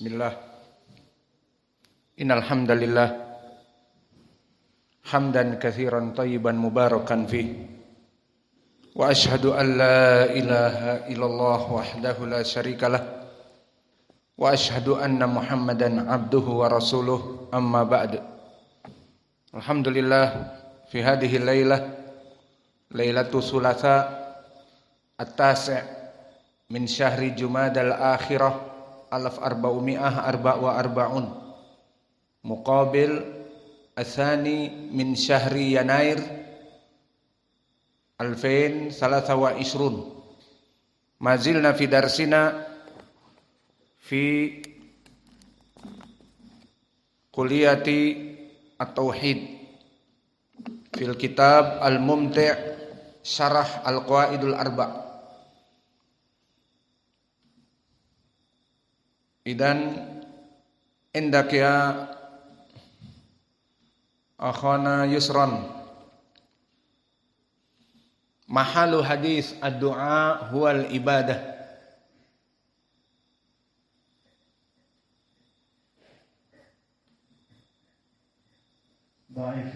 Bismillah. Innal hamdalillah hamdan katsiran thayyiban mubarakan fih. Wa asyhadu an la ilaha illallah wahdahu la syarikalah. Wa asyhadu anna Muhammadan abduhu wa rasuluh. Amma ba'd. Alhamdulillah fi hadhihi lailah lailatu thulatsa at-tasi' min syahri Jumadal akhirah 1444 muqabil atsani min syahri Yanair 2023. Mazilna fi darsina fi kulliyati at-tauhid fil kitab al-mumti' syarah al-qawaidul arba'. Idan indak ya akhana yusran, mahalu hadis ad-du'a huwal ibadah. Dhaif.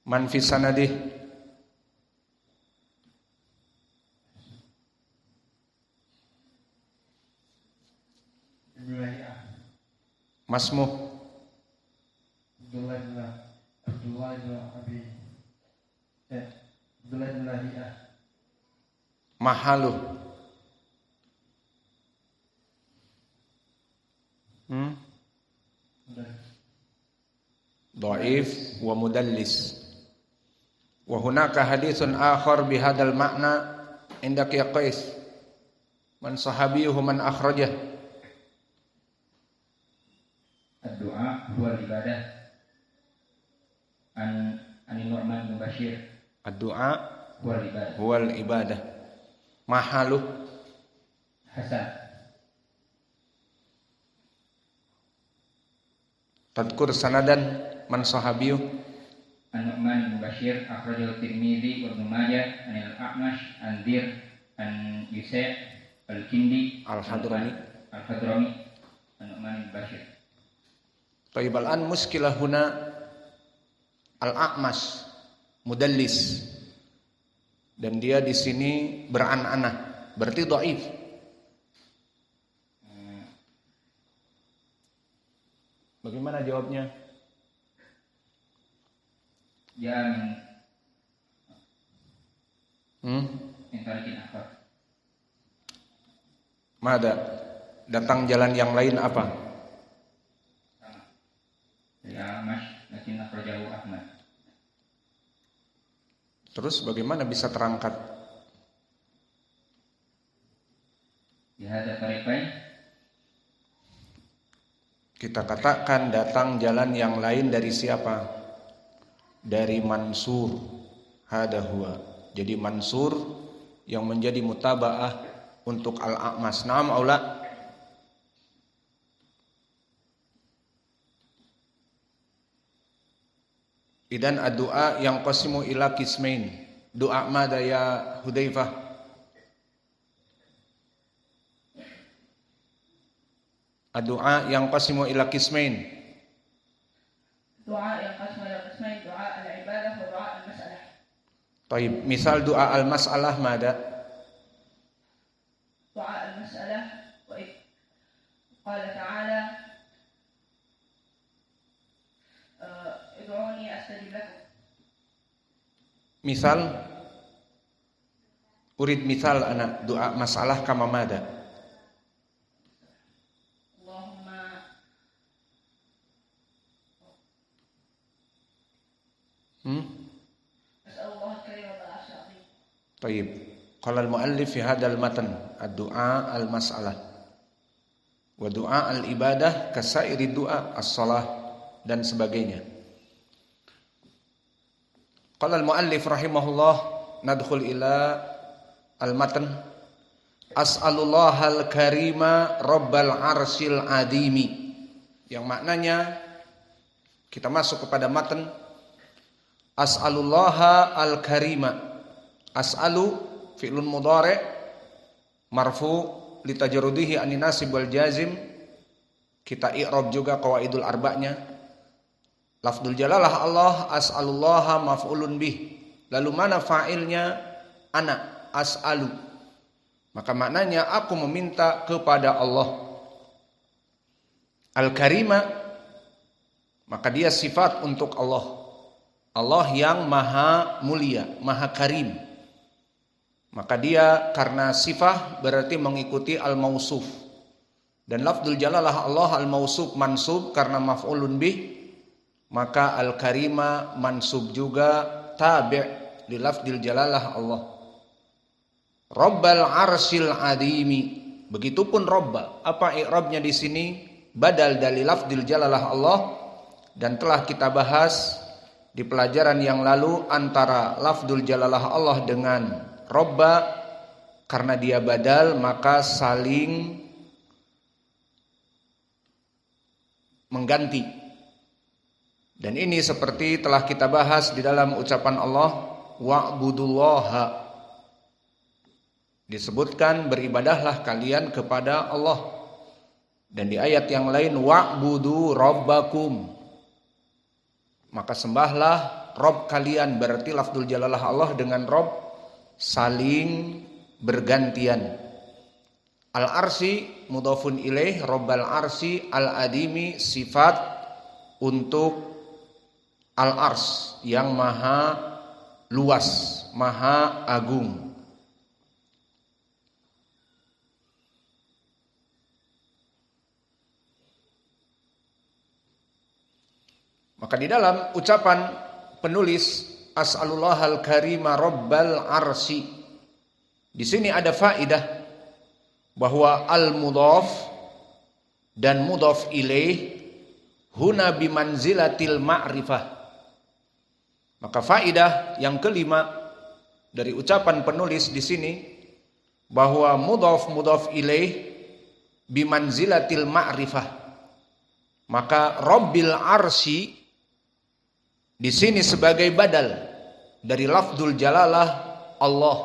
Man fi sanadih? Masmuh Abdullah mahaluh dhaif wa mudallis. Wa hunaka haditsun akhar bihadzal ma'na indak ya Qais man sahabiyuhu man akhrajah. Ad-du'a huwal ibadah an Nu'man bin Bashir. Ad-du'a huwal ibadah. Huwal ibadah. Mahaluh hasan. Tadkur sanadan man sahabiyuh. An Nu'man bin Bashir akhrajahu Tirmidzi wa Ibnu Majah an al-A'mash an Dir an Yusay' al-Kindi al-Hadrami an Nu'man bin Bashir. Taib al-an muskilah huna al-A'mash mudallis, dan dia di sini beran-anah, berarti dhaif. Bagaimana jawabnya? Ya min tariqin akhar. Mada? Datang jalan yang lain apa? Ya Mas, lakin akhrajahu Ahmad. Terus bagaimana bisa terangkat? Ya hadza tariqain. Kita katakan datang jalan yang lain dari siapa? Dari Mansur. Hada huwa. Jadi Mansur yang menjadi mutaba'ah untuk al-A'mash. Naam aula. Idan ad-du'a yang qasimu ila qismain. Du'a mada ya Hudzaifah? Ad-du'a yang qasimu ila qismain. Doa yang qasimu ila qismain, doa al-ibadah wa doa al-mas'alah. Taib, misal doa al-mas'alah mada? Doa al-mas'alah wa qala ta'ala ud'uni astajib lakum. Misal urid misal anak doa masalah kama mada? Allahumma as'alullah al-karim wa al-'azim. Taib. Qala al-muallif fi hadzal matan ad-du'a al-mas'alah wa du'a al-ibadah kasairi du'a as-shalah dan sebagainya. Qala al-muallif rahimahullah, nadkhul ila al-matan. As'alullahal karima rabbal arsyil adimi. Yang maknanya kita masuk kepada matan. As'alullaha al-karima. As'alu fi'lun mudhari' marfu' litajarrudihi anin nasib wal jazim Kita i'rab juga qawaidul arba'nya. Lafdzul jalalah Allah, as'alullaha maf'ulun bih. Lalu mana fa'ilnya? Ana, as'alu. Maka maknanya aku meminta kepada Allah. Al-Karima, maka dia sifat untuk Allah. Allah yang maha mulia, maha karim. Maka dia karena sifat berarti mengikuti al-mausuf. Dan lafdzul jalalah Allah al-mausuf mansub karena maf'ulun bih. Maka al-karima mansub juga tabi' li lafdzil jalalah Allah. Rabbal arsyil adimi. Begitupun robba. Apa i'rabnya di sini? Badal dari lafdzil jalalah Allah. Dan telah kita bahas di pelajaran yang lalu antara lafdzul jalalah Allah dengan robba, karena dia badal maka saling mengganti. Dan ini seperti telah kita bahas di dalam ucapan Allah, wa'budullaha. Disebutkan beribadahlah kalian kepada Allah. Dan di ayat yang lain, wa'budu rabbakum. Maka sembahlah Rabb kalian. Berarti lafdzul jalalah Allah dengan Rabb saling bergantian. Al-arsi mudhafun ilaih, Rabbal arsi, al-adimi sifat untuk al-ars yang maha luas, maha agung. Maka di dalam ucapan penulis as'alullahal karima rabbal arsi, di sini ada faidah bahwa al-mudhaf dan mudhaf ilaih huna bimanzilatil ma'rifah. Maka faidah yang kelima dari ucapan penulis di sini bahwa mudhaf ilaih bimanzilatil ma'rifah. Maka rabbil arsy di sini sebagai badal dari lafdzul jalalah Allah.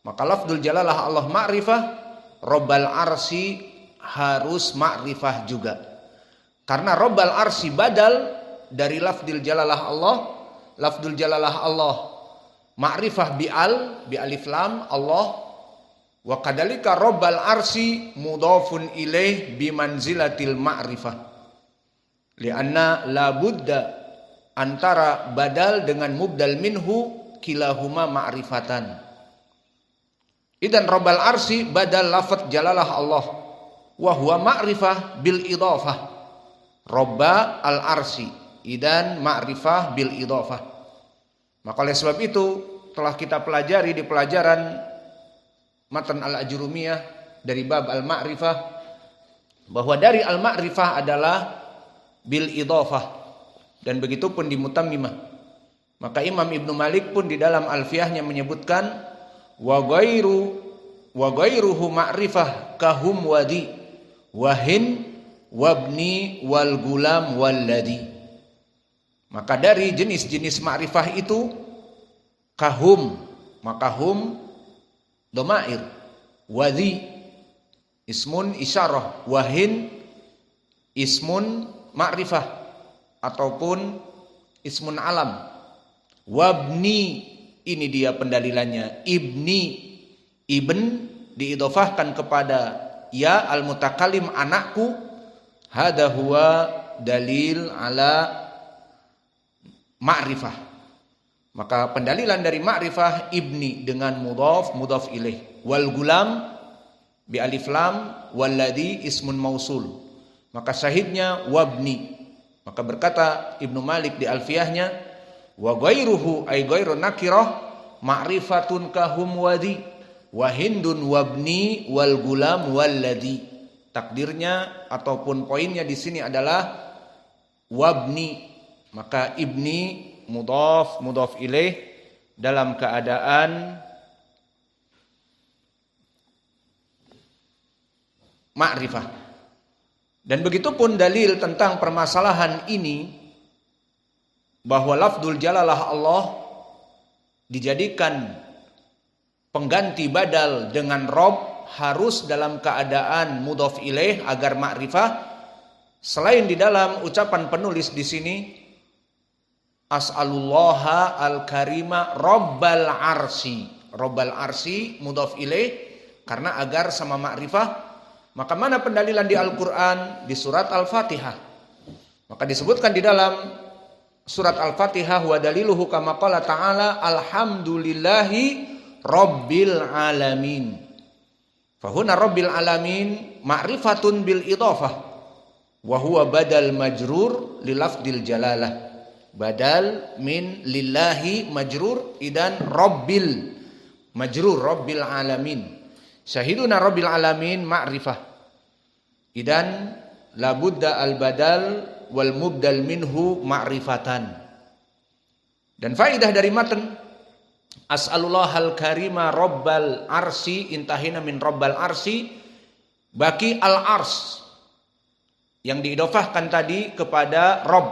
Maka lafdzul jalalah Allah ma'rifah, rabbal arsy harus ma'rifah juga. Karena rabbal arsy badal dari lafdzul jalalah Allah. Lafdzul jalalah Allah ma'rifah bi alif lam Allah. Wa kadzalika rabbal arsy mudhafun ilaih bi manzilatil ma'rifah. Lianna la budda antara badal dengan mubdal minhu kilahuma ma'rifatan. Idan rabbal arsy badal lafadz jalalah Allah wa huwa ma'rifah bil idhafah. Rabba al arsy idan ma'rifah bil idhafah. Maka oleh sebab itu telah kita pelajari di pelajaran matan al-ajrumiyah dari bab al-ma'rifah bahwa dari al-ma'rifah adalah bil idhafah, dan begitu pun di mutammimah. Maka Imam Ibnu Malik pun di dalam alfiyahnya menyebutkan wa ghairuhu ma'rifah kahum wadi wahin wabni wal gulam walladhi. Maka dari jenis-jenis ma'rifah itu kahum, maka hum dhamair, wadhi ismun isyarah, wahin ismun ma'rifah ataupun ismun alam, wabni ini dia pendalilannya, ibn diidhofahkan kepada ya al-mutakallim anakku, hada huwa dalil ala ma'rifah. Maka pendalilan dari ma'rifah ibni dengan mudhaf ilaih, wal gulam bi alif lam, walladhi ismun mausul. Maka syahidnya wabni. Maka berkata Ibnu Malik di alfiyahnya wa ghairuhu ay ghairu nakirah ma'rifatun kahum wadi wa hindun wabni wal gulam walladhi. Takdirnya ataupun poinnya di sini adalah wabni. Maka ibni mudhaf ilaih dalam keadaan ma'rifah. Dan begitu pun dalil tentang permasalahan ini bahwa lafdzul jalalah Allah dijadikan pengganti badal dengan Rabb harus dalam keadaan mudhaf ilaih agar ma'rifah. Selain di dalam ucapan penulis di sini, as'alullaha al-karima rabbal arsi. Rabbal arsi mudhaf ilaih karena agar sama ma'rifah. Maka mana pendalilan di Al-Qur'an? Di surat Al-Fatihah. Maka disebutkan di dalam surat Al-Fatihah, wa daliluhu kama qala ta'ala alhamdulillahi rabbil alamin. Fahuna rabbil alamin ma'rifatun bil idhafah wa huwa badal majrur li lafdil jalalah. Badal min lillahi majrur idan rabbil majrur rabbil alamin. Syahiduna rabbil alamin ma'rifah. Idan labudda al badal wal mubdal minhu ma'rifatan. Dan faidah dari matan as'alullahal karima rabbal arsi intahina min rabbal arsi baki al ars yang diidofahkan tadi kepada Rabb.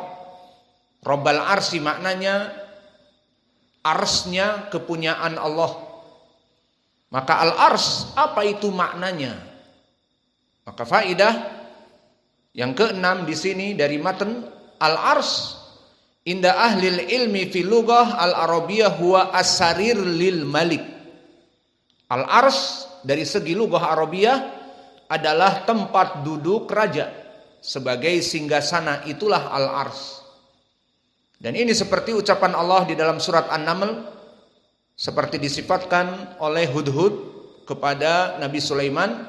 Rabbal arsi maknanya arsnya kepunyaan Allah. Maka al ars apa itu maknanya? Maka faidah yang keenam di sini dari matan al ars inda ahlil ilmi fi lughah al arabiyyah huwa as-sarir lil malik. Al ars dari segi lughah Arabiah adalah tempat duduk raja, sebagai singgasana, itulah al ars. Dan ini seperti ucapan Allah di dalam surat An-Naml, seperti disifatkan oleh Hudhud kepada Nabi Sulaiman,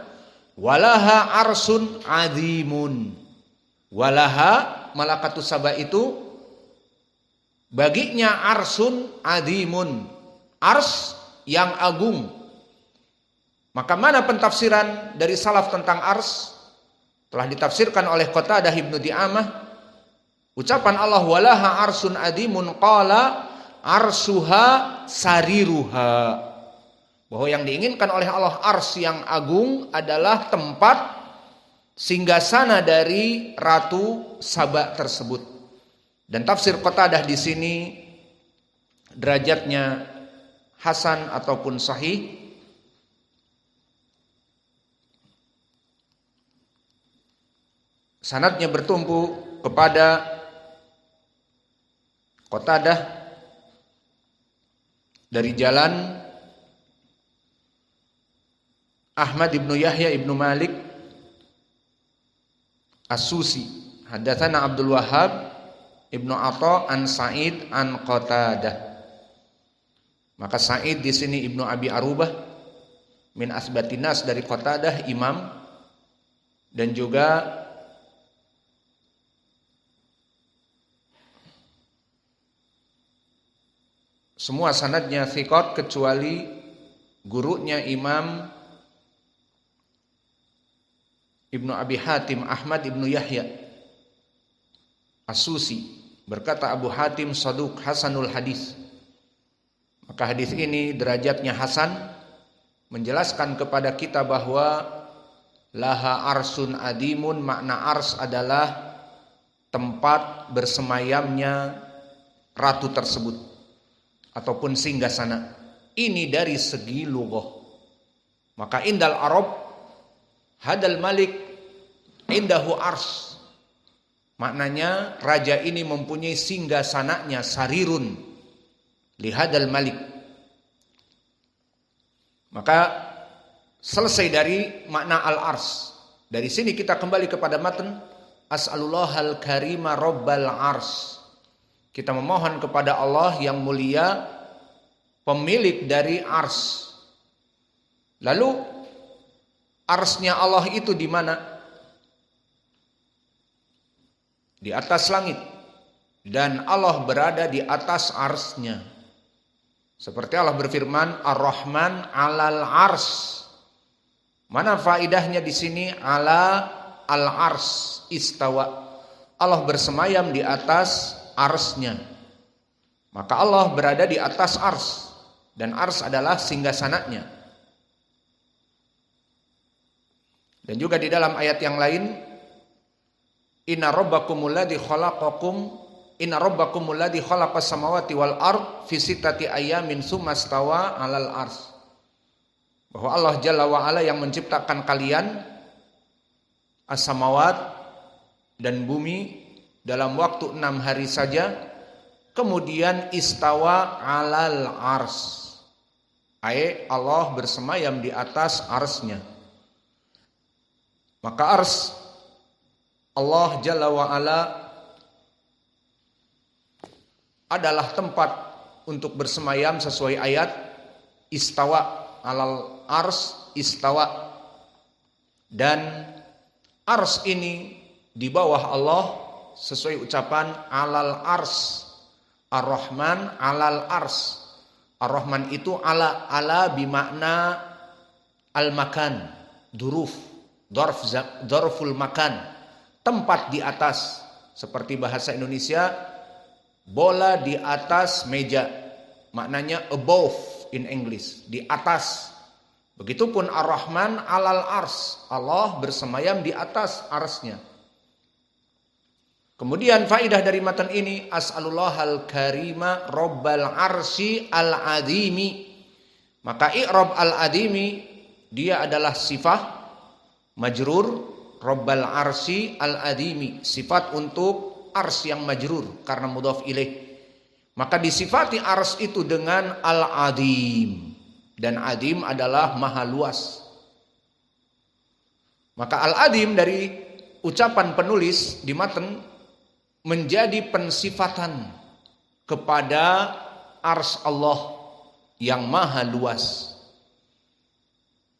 walaha arsun azimun. Walaha malakatus saba itu baginya arsun azimun, ars yang agung. Maka mana pentafsiran dari salaf tentang ars? Telah ditafsirkan oleh Qatadah Ibnu Di'amah. Ucapan Allah walaha arsun azimun qala arsuha sariruha. Bahwa yang diinginkan oleh Allah ars yang agung adalah tempat singgasana dari Ratu Saba tersebut. Dan tafsir Qatadah di sini derajatnya hasan ataupun sahih. Sanadnya bertumpu kepada Qatadah dari jalan Ahmad ibnu Yahya ibnu Malik As-Susi. Hadatsana Abdul Wahhab ibnu Atha an Sa'id an Qatadah. Maka Sa'id di sini ibnu Abi Arubah min asbatinas dari Qatadah imam, dan juga semua sanadnya thiqat kecuali gurunya Imam Ibnu Abi Hatim Ahmad Ibnu Yahya As-Susi. Berkata Abu Hatim saduq hasanul hadis. Maka hadis ini derajatnya hasan, menjelaskan kepada kita bahwa laha arsun adimun, makna ars adalah tempat bersemayamnya ratu tersebut ataupun singgasana. Ini dari segi lughah. Maka indal Arab hadal malik indahu ars. Maknanya raja ini mempunyai singgasananya, sarirun lihadal malik. Maka selesai dari makna al-ars. Dari sini kita kembali kepada matan as'alullahal karima rabbal ars. Kita memohon kepada Allah yang mulia, pemilik dari ars. Lalu arsnya Allah itu di mana? Di atas langit. Dan Allah berada di atas arsnya. Seperti Allah berfirman, Ar-Rahman 'alal ars. Mana faidahnya di sini? Ala al-ars istawa. Allah bersemayam di atas arsnya. Maka Allah berada di atas ars, dan ars adalah singgasananya. Dan juga di dalam ayat yang lain, inna rabbakumul ladzi khalaqakum inna rabbakumul ladzi khalaqas samawati wal ard fi sittati ayamin tsumma stawa 'alal ars. Bahwa Allah Jalla wa Ala yang menciptakan kalian as-samawat dan bumi dalam waktu 6 hari saja. Kemudian istawa alal ars. Allah bersemayam di atas arsnya. Maka ars Allah Jalla wa'ala adalah tempat untuk bersemayam sesuai ayat istawa alal ars istawa. Dan ars ini di bawah Allah sesuai ucapan alal ars. Ar-Rahman alal ars. Ar-Rahman itu ala bimakna al-makan, duruf, dorful makan, tempat di atas. Seperti bahasa Indonesia, bola di atas meja, maknanya above in English, di atas. Begitupun Ar-Rahman alal ars, Allah bersemayam di atas arsnya. Kemudian faidah dari matan ini, as'alullahal karima rabbal arsy al-azimi. Maka i'rab al-azimi dia adalah sifat majrur rabbal arsy al-azimi, sifat untuk ars yang majrur karena mudhaf ilaih. Maka disifati ars itu dengan al-azim, dan azim adalah maha luas. Maka al-azim dari ucapan penulis di matan menjadi pensifatan kepada ars Allah yang maha luas.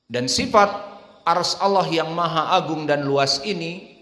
Dan sifat ars Allah yang maha agung dan luas ini